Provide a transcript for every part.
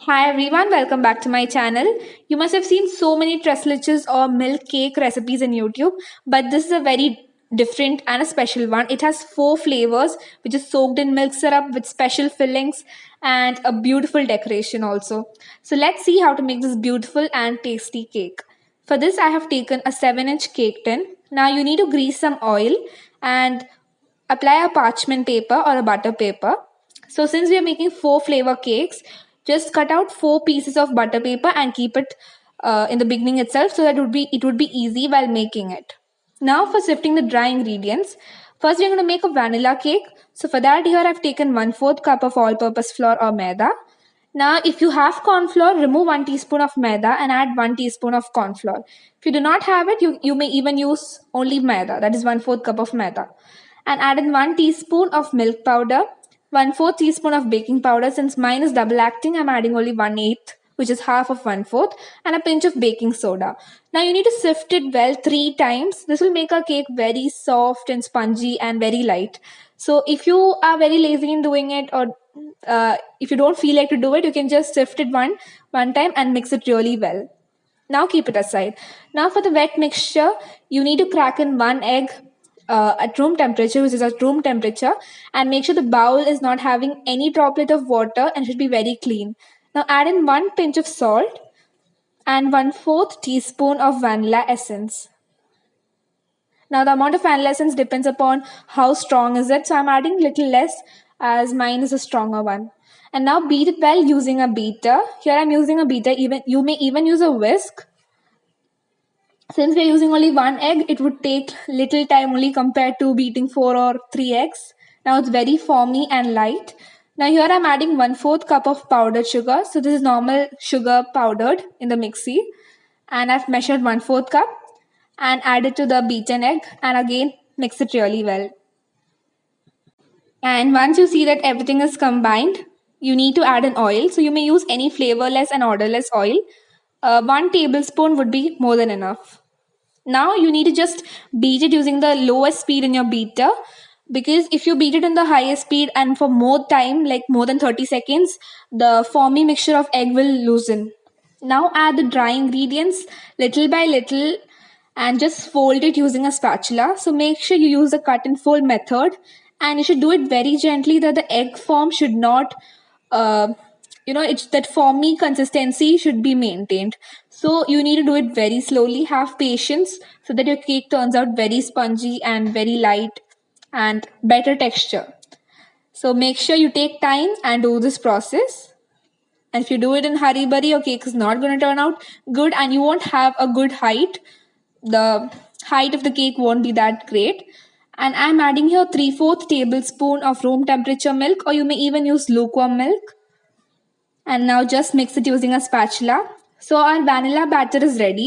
Hi everyone, welcome back to my channel. You must have seen so many tressliches or milk cake recipes in YouTube, but this is a very different and a special one. It has four flavors, which is soaked in milk syrup with special fillings and a beautiful decoration also. So let's see how to make this beautiful and tasty cake. For this, I have taken a 7-inch cake tin. Now you need to grease some oil and apply a parchment paper or a butter paper. So since we are making four flavor cakes, just cut out four pieces of butter paper and keep it in the beginning itself so that it would be easy while making it. Now for sifting the dry ingredients, first we're going to make a vanilla cake. So for that here I've taken 1/4 cup of all-purpose flour or maida. Now, if you have corn flour, remove 1 teaspoon of maida and add 1 teaspoon of corn flour. If you do not have it, you may even use only maida, that is 1/4 cup of maida. And add in 1 teaspoon of milk powder, 1/4 teaspoon of baking powder. Since mine is double acting, I'm adding only 1/8, which is half of 1/4, and a pinch of baking soda. Now you need to sift it well 3 times. This will make our cake very soft and spongy and very light. So if you are very lazy in doing it, or if you don't feel like to do it, you can just sift it one time and mix it really well. Now keep it aside. Now for the wet mixture, you need to crack in 1 egg at room temperature, which is at room temperature, and make sure the bowl is not having any droplet of water and should be very clean. Now add in 1 pinch of salt and 1/4 teaspoon of vanilla essence. Now the amount of vanilla essence depends upon how strong is it. So I'm adding little less as mine is a stronger one. And now beat it well using a beater. Here I'm using a beater. Even you may even use a whisk. Since we're using only 1 egg, it would take little time only compared to beating 4 or 3 eggs. Now it's very foamy and light. Now here I'm adding 1/4 cup of powdered sugar. So this is normal sugar powdered in the mixie. And I've measured 1/4 cup and add it to the beaten egg and again mix it really well. And once you see that everything is combined, you need to add an oil. So you may use any flavorless and odorless oil. 1 tablespoon would be more than enough. Now you need to just beat it using the lowest speed in your beater, because if you beat it in the highest speed and for more time, like more than 30 seconds, the foamy mixture of egg will loosen. Now add the dry ingredients little by little and just fold it using a spatula. So make sure you use the cut and fold method, and you should do it very gently that the egg form should not uh, it's that foamy consistency should be maintained. So you need to do it very slowly, have patience so that your cake turns out very spongy and very light and better texture. So make sure you take time and do this process. And if you do it in hurry burry, your cake is not going to turn out good and you won't have a good height. The height of the cake won't be that great. And I'm adding here 3/4 tablespoon of room temperature milk, or you may even use lukewarm milk. And now just mix it using a spatula. So our vanilla batter is ready.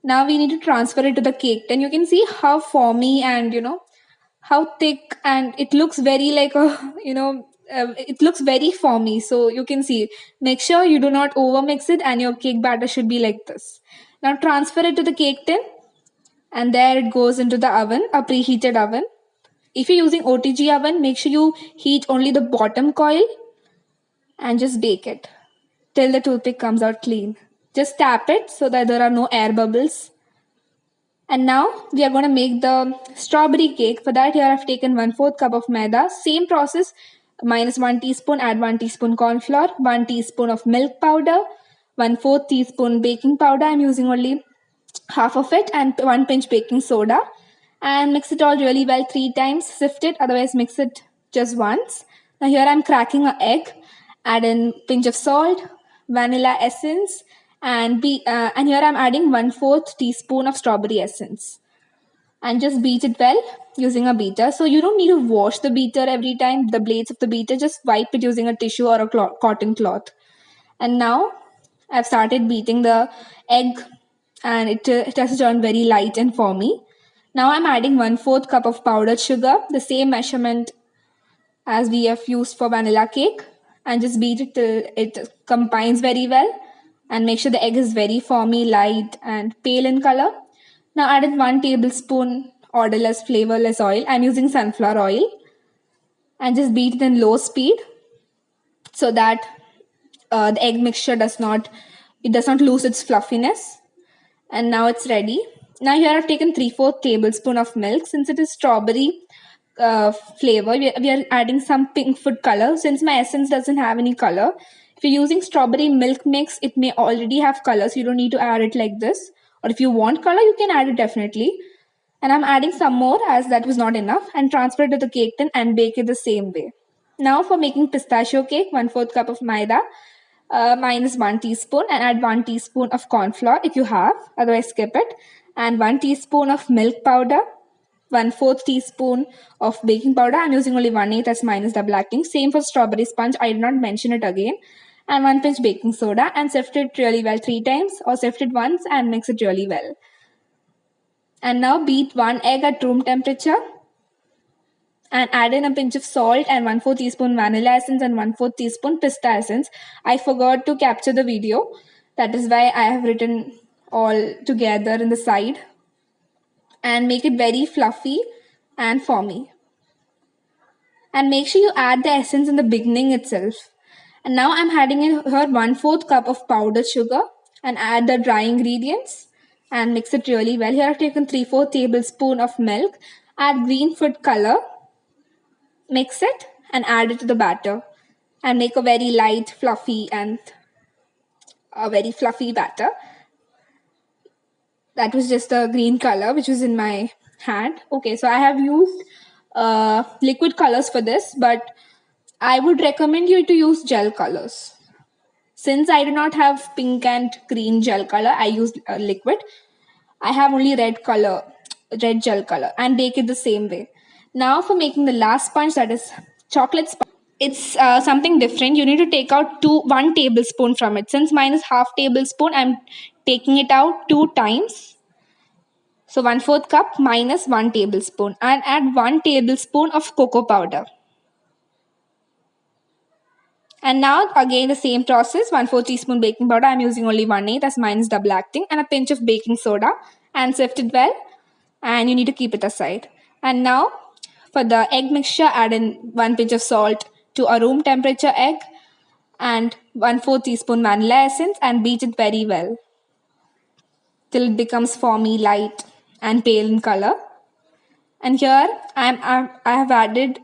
Now we need to transfer it to the cake tin. You can see how foamy and how thick, and it looks very like a it looks very foamy. So you can see, make sure you do not over mix it and your cake batter should be like this. Now transfer it to the cake tin, and there it goes into the oven, a preheated oven. If you're using OTG oven, make sure you heat only the bottom coil and just bake it till the toothpick comes out clean. Just tap it so that there are no air bubbles. And now we are going to make the strawberry cake. For that, here I've taken 1/4 cup of maida. Same process, minus 1 teaspoon, add 1 teaspoon corn flour, 1 teaspoon of milk powder, 1/4 teaspoon baking powder. I'm using only half of it, and 1 pinch baking soda. And mix it all really well 3 times. Sift it, otherwise mix it just once. Now here I'm cracking an egg. Add in pinch of salt, vanilla essence, and here I'm adding 1/4 teaspoon of strawberry essence. And just beat it well using a beater. So you don't need to wash the beater every time, the blades of the beater. Just wipe it using a tissue or a cotton cloth. And now I've started beating the egg, and it has turned very light and foamy. Now I'm adding 1/4 cup of powdered sugar, the same measurement as we have used for vanilla cake, and just beat it till it combines very well, and make sure the egg is very foamy, light and pale in color. Now add in 1 tablespoon odorless flavorless oil. I'm using sunflower oil, and just beat it in low speed so that the egg mixture does not lose its fluffiness. And now it's ready. Now here I've taken 3/4 tablespoon of milk. Since it is strawberry flavor, we are adding some pink food color. Since my essence doesn't have any color, if you're using strawberry milk mix, it may already have color, so you don't need to add it like this. Or if you want color, you can add it definitely. And I'm adding some more as that was not enough, and transfer it to the cake tin and bake it the same way. Now for making pistachio cake, 1/4 cup of maida, minus 1 teaspoon, and add 1 teaspoon of corn flour if you have, otherwise skip it, and 1 teaspoon of milk powder, 1/4 teaspoon of baking powder. I'm using only 1/8 as minus double acting. Same for strawberry sponge, I did not mention it again. And 1 pinch baking soda, and sift it really well 3 times, or sift it once and mix it really well. And now beat 1 egg at room temperature and add in a pinch of salt and 1/4 teaspoon vanilla essence and 1/4 teaspoon pista essence. I forgot to capture the video. That is why I have written all together in the side. And make it very fluffy and foamy. And make sure you add the essence in the beginning itself. And now I'm adding in here 1/4 cup of powdered sugar and add the dry ingredients and mix it really well. Here I've taken 3/4 tablespoon of milk. Add green food color. Mix it and add it to the batter and make a very light, fluffy batter. That was just the green color which was in my hand. Okay, so I have used liquid colors for this, but I would recommend you to use gel colors. Since I do not have pink and green gel color, I used liquid. I have only red gel color, and bake it the same way. Now for making the last sponge, that is chocolate sponge. It's something different. You need to take out 1 tablespoon from it. Since mine is half tablespoon, I'm taking it out 2 times. So 1/4 cup minus 1 tablespoon, and add 1 tablespoon of cocoa powder. And now again the same process, 1/4 teaspoon baking powder. I'm using only 1/8 as mine is double acting, and a pinch of baking soda, and sift it well. And you need to keep it aside. And now for the egg mixture, add in 1 pinch of salt to a room temperature egg and 1/4 teaspoon vanilla essence, and beat it very well till it becomes foamy, light and pale in color. And here I have added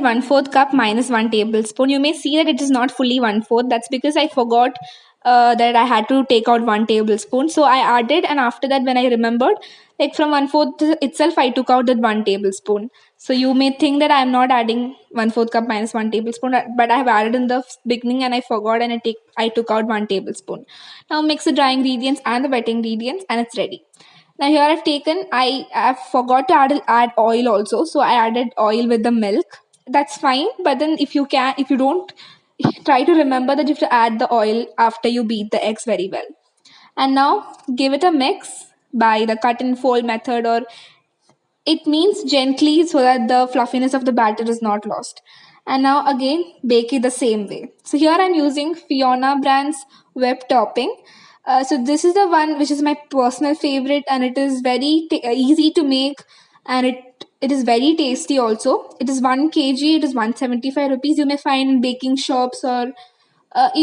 1/4 cup minus 1 tablespoon. You may see that it is not fully 1/4. That's because I forgot that I had to take out 1 tablespoon. So I added, and after that, when I remembered, like from 1/4 itself, I took out that 1 tablespoon. So you may think that I'm not adding 1/4 cup minus 1 tablespoon, but I have added in the beginning and I forgot, and I took out 1 tablespoon. Now mix the dry ingredients and the wet ingredients, and it's ready. Now here I forgot to add oil also, so I added oil with the milk. That's fine, but then if you don't, try to remember that you have to add the oil after you beat the eggs very well. And now give it a mix by the cut and fold method, or it means gently so that the fluffiness of the batter is not lost. And now again, bake it the same way. So here I'm using Fiona brand's whipped topping. So this is the one which is my personal favorite, and it is very easy to make, and it is very tasty also. It is 1 kg, it is 175 rupees. You may find in baking shops, or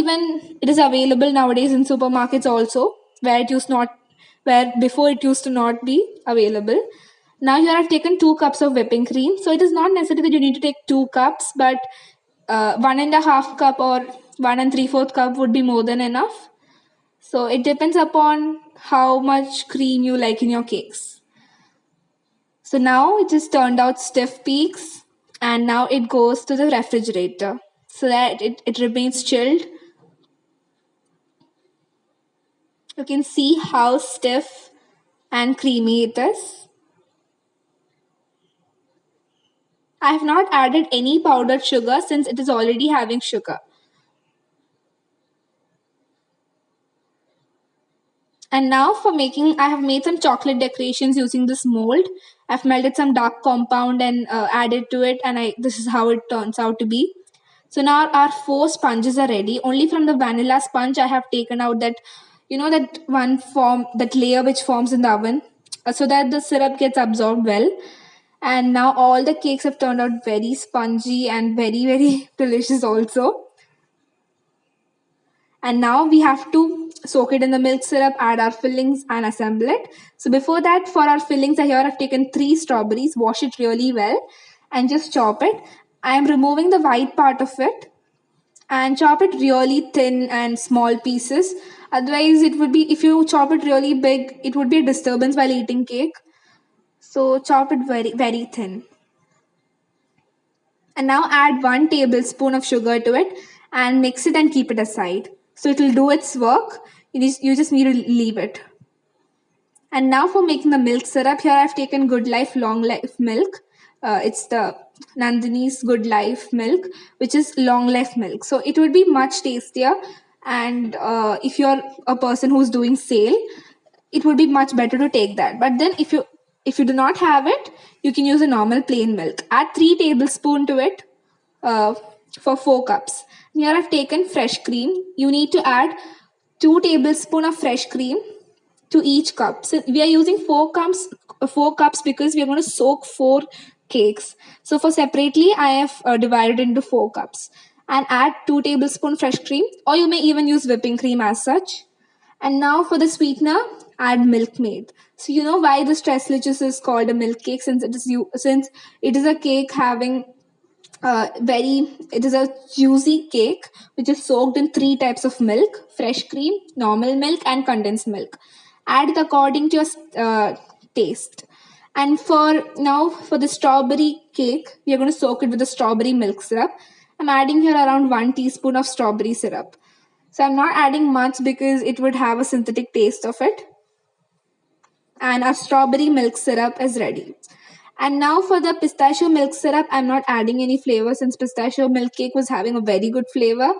even it is available nowadays in supermarkets also, where before it used to not be available. Now here I've taken 2 cups of whipping cream. So it is not necessary that you need to take 2 cups, but 1.5 cup or 1 3/4 cup would be more than enough. So it depends upon how much cream you like in your cakes. So now it just turned out stiff peaks, and now it goes to the refrigerator so that it remains chilled. You can see how stiff and creamy it is. I have not added any powdered sugar since it is already having sugar. And now for making, I have made some chocolate decorations using this mold. I've melted some dark compound and added to it, and this is how it turns out to be. So now our 4 sponges are ready. Only from the vanilla sponge I have taken out that, that layer which forms in the oven, so that the syrup gets absorbed well. And now all the cakes have turned out very spongy and very, very delicious also. And now we have to soak it in the milk syrup, add our fillings, and assemble it. So before that, for our fillings, here I've taken 3 strawberries, wash it really well, and just chop it. I am removing the white part of it and chop it really thin and small pieces. Otherwise, it would be, if you chop it really big, it would be a disturbance while eating cake. So chop it very, very thin. And now add 1 tablespoon of sugar to it and mix it and keep it aside. So it will do its work. You just need to leave it. And now for making the milk syrup, here I've taken Good Life Long Life milk. It's the Nandini's Good Life milk, which is long life milk. So it would be much tastier. And if you're a person who's doing sale, it would be much better to take that. But then if you do not have it, you can use a normal plain milk. Add 3 tablespoons to it uh, for 4 cups. Here I've taken fresh cream. You need to add 2 tablespoons of fresh cream to each cup. So we are using 4 cups because we are going to soak 4 cakes. So for separately, I have divided into 4 cups. And add 2 tablespoons fresh cream, or you may even use whipping cream as such. And now for the sweetener, add Milkmaid. So you know why the stress liches is called a milk cake, since it is a cake having it is a juicy cake which is soaked in 3 types of milk: fresh cream, normal milk, and condensed milk. Add it according to your taste. And for the strawberry cake, we are going to soak it with the strawberry milk syrup. I'm adding here around 1 teaspoon of strawberry syrup. So I'm not adding much because it would have a synthetic taste of it. And our strawberry milk syrup is ready. And now for the pistachio milk syrup, I'm not adding any flavor since pistachio milk cake was having a very good flavor.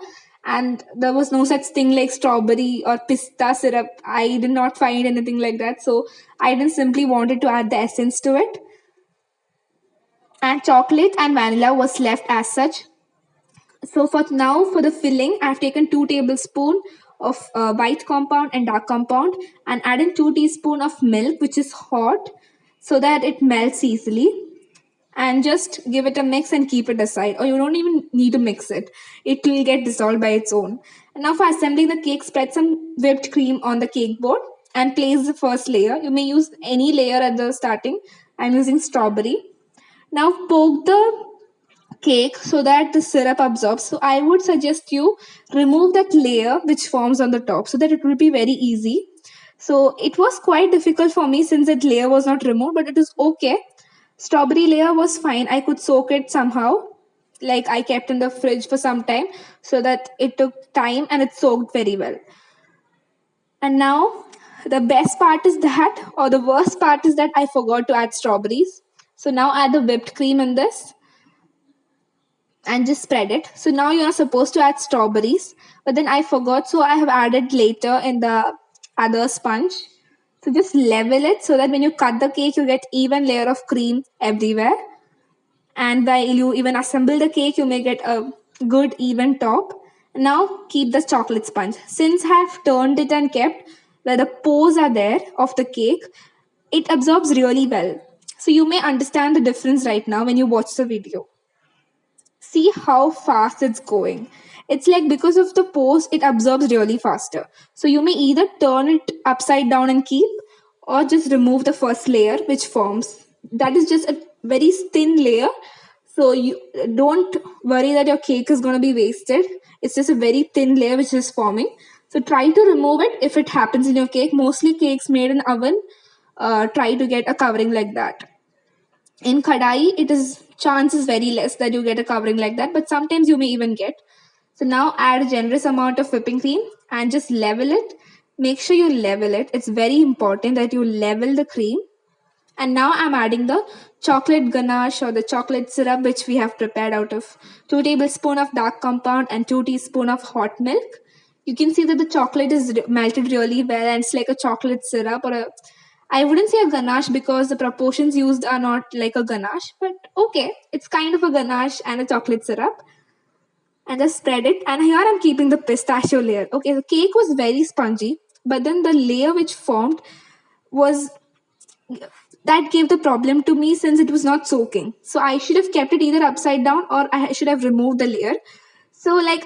And there was no such thing like strawberry or pista syrup. I did not find anything like that. So I didn't simply wanted to add the essence to it. And chocolate and vanilla was left as such. So for the filling, I've taken 2 tablespoons of white compound and dark compound and added 2 teaspoons of milk, which is hot, so that it melts easily. And just give it a mix and keep it aside, or you don't even need to mix it. It will get dissolved by its own. And now for assembling the cake, spread some whipped cream on the cake board and place the first layer. You may use any layer at the starting. I'm using strawberry. Now poke the cake so that the syrup absorbs. So I would suggest you remove that layer which forms on the top so that it will be very easy. So it was quite difficult for me since that layer was not removed, but it is okay. Strawberry layer was fine. I could soak it somehow. Like I kept in the fridge for some time so that it took time and it soaked very well. And now the best part is that, or the worst part is that I forgot to add strawberries. So now add the whipped cream in this and just spread it. So now you're not supposed to add strawberries, but then I forgot, so I have added later in the other sponge. So just level it so that when you cut the cake, you get even layer of cream everywhere. And while you even assemble the cake, you may get a good even top. Now keep the chocolate sponge. Since I have turned it and kept where the pores are there of the cake, it absorbs really well. So you may understand the difference right now when you watch the video. See how fast it's going. It's like because of the pores, it absorbs really faster. So you may either turn it upside down and keep, or just remove the first layer which forms. That is just a very thin layer. So you don't worry that your cake is going to be wasted. It's just a very thin layer which is forming. So try to remove it if it happens in your cake. Mostly cakes made in oven try to get a covering like that. In kadai, it is chance is very less that you get a covering like that, but sometimes you may even get. So now add a generous amount of whipping cream and just level it. Make sure you level it. It's very important that you level the cream. And now I'm adding the chocolate ganache or the chocolate syrup which we have prepared out of 2 tablespoons of dark compound and 2 teaspoons of hot milk. You can see that the chocolate is melted really well and it's like a chocolate syrup, or a, I wouldn't say a ganache because the proportions used are not like a ganache, but okay, it's kind of a ganache and a chocolate syrup. And just spread it. And here I'm keeping the pistachio layer. Okay, the cake was very spongy, but then the layer which formed was that gave the problem to me since it was not soaking. So I should have kept it either upside down or I should have removed the layer. So like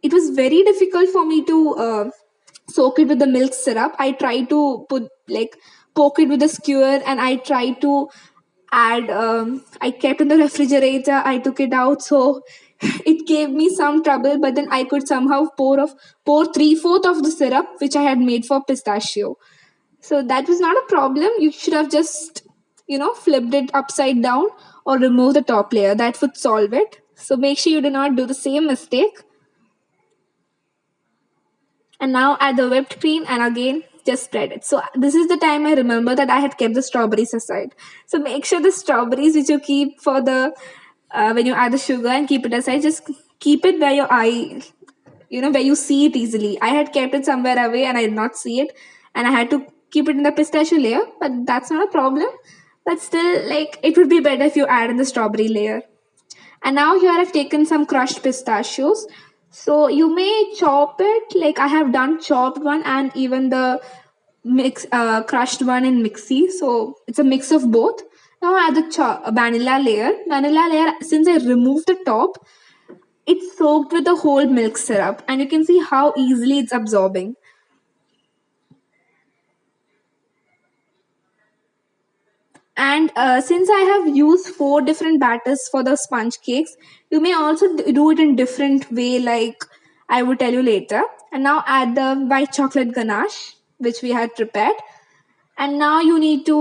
it was very difficult for me to soak it with the milk syrup. I tried to poke it with a skewer, and I tried to add I kept in the refrigerator, I took it out, so it gave me some trouble, but then I could somehow pour 3/4 of the syrup which I had made for pistachio. So that was not a problem. You should have just, flipped it upside down or remove the top layer. That would solve it. So make sure you do not do the same mistake. And now add the whipped cream, and again just spread it. So this is the time I remember that I had kept the strawberries aside. So make sure the strawberries which you keep for the when you add the sugar and keep it aside, just keep it where your eye, where you see it easily. I had kept it somewhere away and I did not see it, and I had to keep it in the pistachio layer, but that's not a problem. But still, like, it would be better if you add in the strawberry layer. And now here I've taken some crushed pistachios. So you may chop it, like I have done chopped one and even the crushed one in mixie. So it's a mix of both. Now add the vanilla layer. Vanilla layer, since I removed the top, it's soaked with the whole milk syrup, and you can see how easily it's absorbing. And since I have used 4 different batters for the sponge cakes, you may also do it in different way, like I will tell you later. And now add the white chocolate ganache, which we had prepared. And now you need to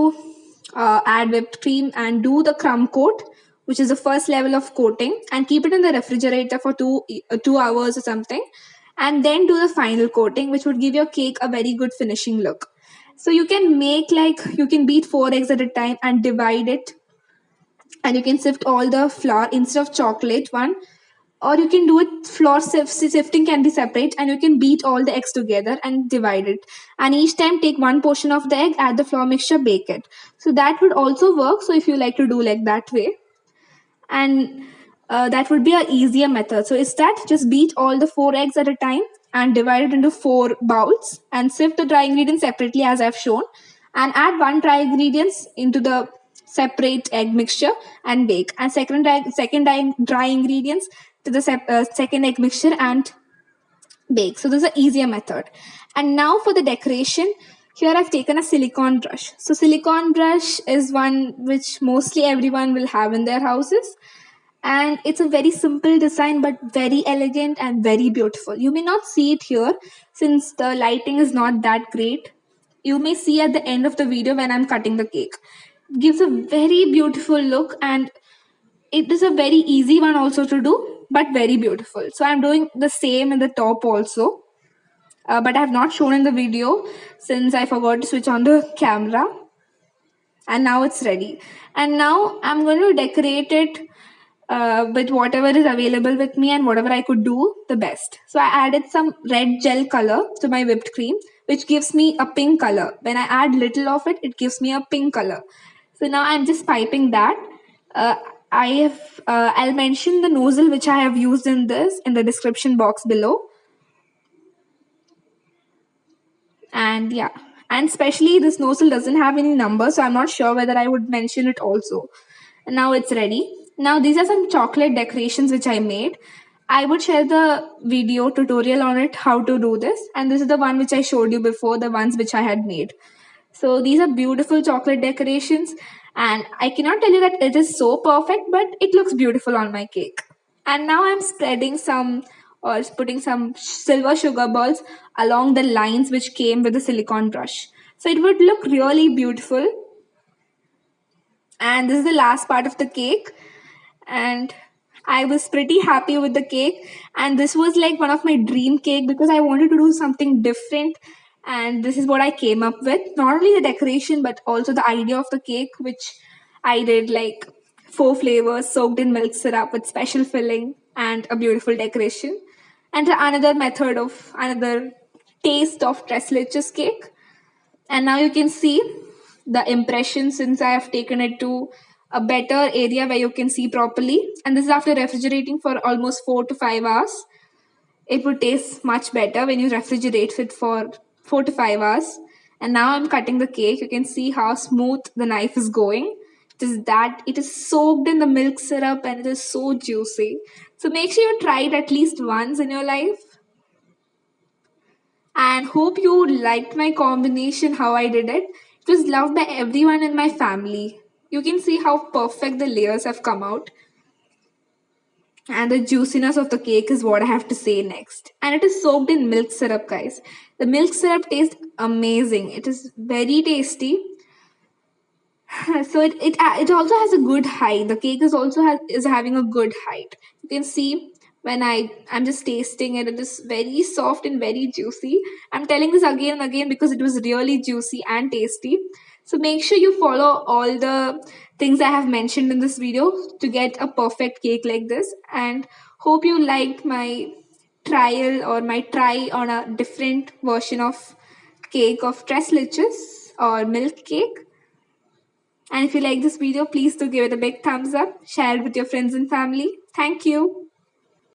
add whipped cream and do the crumb coat, which is the first level of coating, and keep it in the refrigerator for 2 hours or something. And then do the final coating, which would give your cake a very good finishing look. So you can make, like, you can beat 4 eggs at a time and divide it, and you can sift all the flour instead of chocolate one, or you can do it flour sifting can be separate, and you can beat all the eggs together and divide it, and each time take one portion of the egg, add the flour mixture, bake it. So that would also work, so if you like to do like that way. And that would be a easier method. So is that just beat all the 4 eggs at a time and divide it into 4 bowls, and sift the dry ingredients separately as I've shown, and add one dry ingredients into the separate egg mixture and bake, and second dry ingredients to the second egg mixture and bake. So this is an easier method. And now for the decoration, here I've taken a silicone brush. So silicone brush is one which mostly everyone will have in their houses, and it's a very simple design but very elegant and very beautiful. You may not see it here since the lighting is not that great. You may see at the end of the video when I'm cutting the cake. It gives a very beautiful look, and it is a very easy one also to do, but very beautiful. So I'm doing the same in the top also, but I have not shown in the video since I forgot to switch on the camera. And now it's ready. And now I'm going to decorate it with whatever is available with me and whatever I could do the best. So I added some red gel color to my whipped cream, which gives me a pink color. When I add little of it, it gives me a pink color. So now I'm just piping that. uh, I'll mention the nozzle which I have used in this in the description box below. And yeah, and especially this nozzle doesn't have any number, so I'm not sure whether I would mention it also. And now it's ready. Now these are some chocolate decorations which I made. I would share the video tutorial on it how to do this, and this is the one which I showed you before, the ones which I had made. So these are beautiful chocolate decorations, and I cannot tell you that it is so perfect, but it looks beautiful on my cake. And now I'm spreading some or putting some silver sugar balls along the lines which came with the silicone brush. So it would look really beautiful. And this is the last part of the cake. And I was pretty happy with the cake. And this was like one of my dream cake because I wanted to do something different. And this is what I came up with. Not only the decoration, but also the idea of the cake, which I did like 4 flavors soaked in milk syrup with special filling and a beautiful decoration. And another method of another taste of tres leches cake. And now you can see the impression since I have taken it to a better area where you can see properly. And this is after refrigerating for almost 4 to 5 hours. It would taste much better when you refrigerate it for 4 to 5 hours. And now I'm cutting the cake. You can see how smooth the knife is going. It is soaked in the milk syrup and it is so juicy. So make sure you try it at least once in your life. and hope you liked my combination, how I did it. It was loved by everyone in my family. You can see how perfect the layers have come out. And the juiciness of the cake is what I have to say next. And it is soaked in milk syrup, guys. The milk syrup tastes amazing. It is very tasty. So it also has a good height. The cake is having a good height. You can see when I'm just tasting it. It is very soft and very juicy. I'm telling this again and again because it was really juicy and tasty. So make sure you follow all the things I have mentioned in this video to get a perfect cake like this. And hope you liked my trial or my try on a different version of cake of tres leches or milk cake. And if you like this video, please do give it a big thumbs up, share it with your friends and family. Thank you.